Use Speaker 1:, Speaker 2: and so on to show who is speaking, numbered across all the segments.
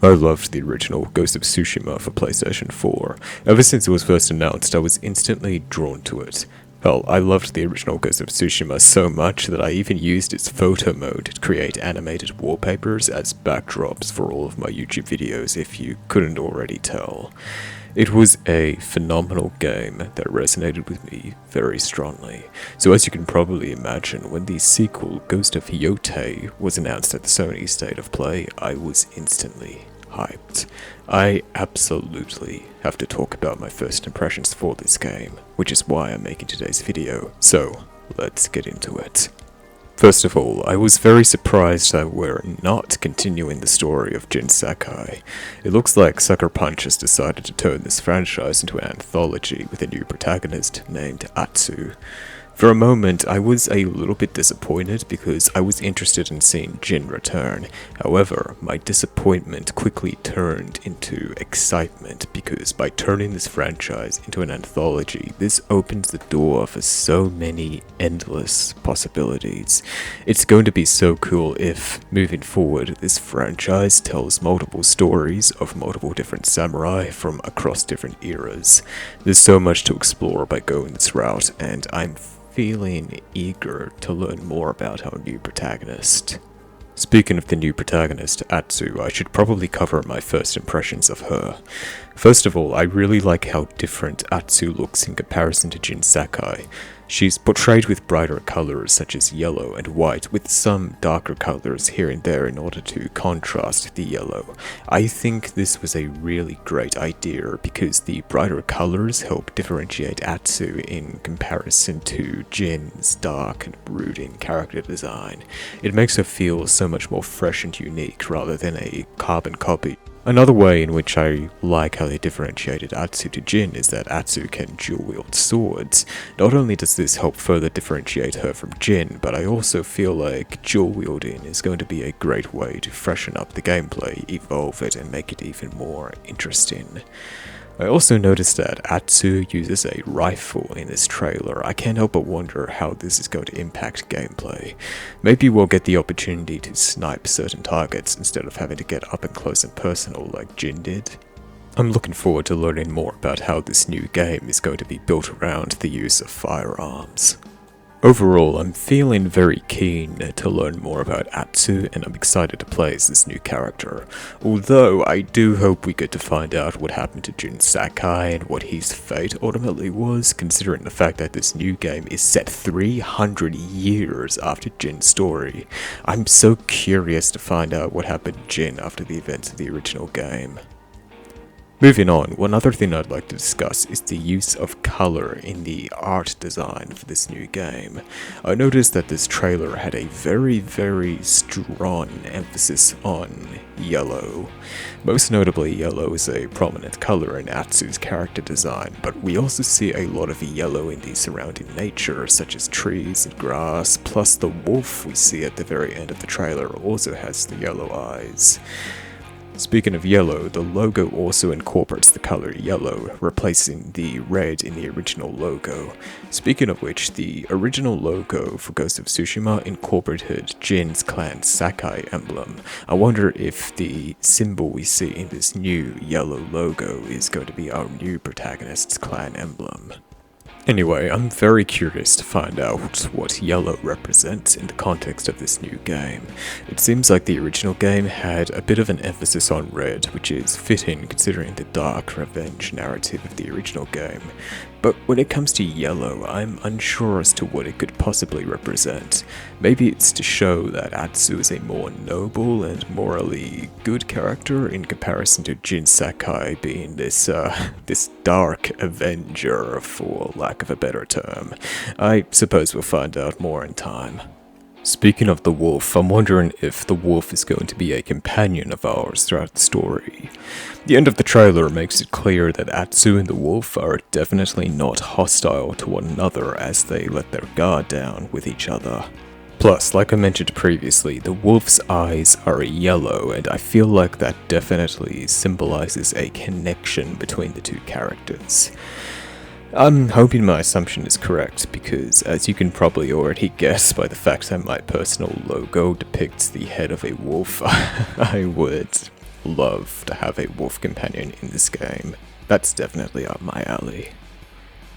Speaker 1: I loved the original Ghost of Tsushima for PlayStation 4. Ever since it was first announced, I was instantly drawn to it. Hell, I loved the original Ghost of Tsushima so much that I even used its photo mode to create animated wallpapers as backdrops for all of my YouTube videos, if you couldn't already tell. It was a phenomenal game that resonated with me very strongly. So as you can probably imagine, when the sequel, Ghost of Yōtei, was announced at the Sony State of Play, I was instantly hyped. I absolutely have to talk about my first impressions for this game, which is why I'm making today's video, so let's get into it. First of all, I was very surprised that we're not continuing the story of Jin Sakai. It looks like Sucker Punch has decided to turn this franchise into an anthology with a new protagonist named Atsu. For a moment, I was a little bit disappointed because I was interested in seeing Jin return. However, my disappointment quickly turned into excitement because by turning this franchise into an anthology, this opens the door for so many endless possibilities. It's going to be so cool if, moving forward, this franchise tells multiple stories of multiple different samurai from across different eras. There's so much to explore by going this route, and I'm feeling eager to learn more about our new protagonist. Speaking of the new protagonist, Atsu, I should probably cover my first impressions of her. First of all, I really like how different Atsu looks in comparison to Jin Sakai. She's portrayed with brighter colors such as yellow and white, with some darker colors here and there in order to contrast the yellow. I think this was a really great idea because the brighter colors help differentiate Atsu in comparison to Jin's dark and brooding character design. It makes her feel so much more fresh and unique rather than a carbon copy. Another way in which I like how they differentiated Atsu to Jin is that Atsu can dual-wield swords. Not only does this help further differentiate her from Jin, but I also feel like dual-wielding is going to be a great way to freshen up the gameplay, evolve it, and make it even more interesting. I also noticed that Atsu uses a rifle in this trailer. I can't help but wonder how this is going to impact gameplay. Maybe we'll get the opportunity to snipe certain targets instead of having to get up and close and personal like Jin did. I'm looking forward to learning more about how this new game is going to be built around the use of firearms. Overall, I'm feeling very keen to learn more about Atsu, and I'm excited to play as this new character. Although, I do hope we get to find out what happened to Jin Sakai and what his fate ultimately was, considering the fact that this new game is set 300 years after Jin's story. I'm so curious to find out what happened to Jin after the events of the original game. Moving on, one other thing I'd like to discuss is the use of color in the art design for this new game. I noticed that this trailer had a very strong emphasis on yellow. Most notably, yellow is a prominent color in Atsu's character design, but we also see a lot of yellow in the surrounding nature, such as trees and grass, plus the wolf we see at the very end of the trailer also has the yellow eyes. Speaking of yellow, the logo also incorporates the color yellow, replacing the red in the original logo. Speaking of which, the original logo for Ghost of Tsushima incorporated Jin's clan Sakai emblem. I wonder if the symbol we see in this new yellow logo is going to be our new protagonist's clan emblem. Anyway, I'm very curious to find out what yellow represents in the context of this new game. It seems like the original game had a bit of an emphasis on red, which is fitting considering the dark revenge narrative of the original game. But when it comes to yellow, I'm unsure as to what it could possibly represent. Maybe it's to show that Atsu is a more noble and morally good character in comparison to Jin Sakai being this dark avenger, for lack of a better term. I suppose we'll find out more in time. Speaking of the wolf, I'm wondering if the wolf is going to be a companion of ours throughout the story. The end of the trailer makes it clear that Atsu and the wolf are definitely not hostile to one another as they let their guard down with each other. Plus, like I mentioned previously, the wolf's eyes are yellow, and I feel like that definitely symbolizes a connection between the two characters. I'm hoping my assumption is correct, because as you can probably already guess by the fact that my personal logo depicts the head of a wolf, I would love to have a wolf companion in this game. That's definitely up my alley.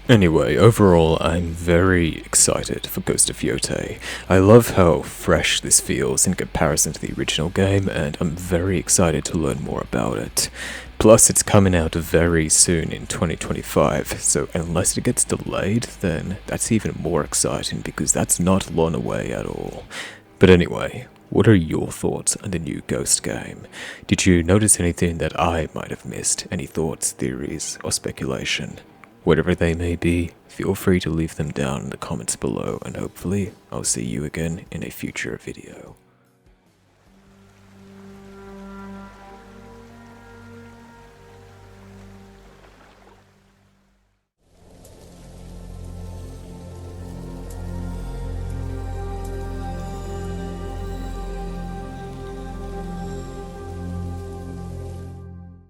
Speaker 1: Anyway, overall, I'm very excited for Ghost of Yōtei. I love how fresh this feels in comparison to the original game, and I'm very excited to learn more about it. Plus, it's coming out very soon in 2025, so unless it gets delayed, then that's even more exciting because that's not long away at all. But anyway, what are your thoughts on the new Ghost game? Did you notice anything that I might have missed? Any thoughts, theories, or speculation? Whatever they may be, feel free to leave them down in the comments below, and hopefully I'll see you again in a future video.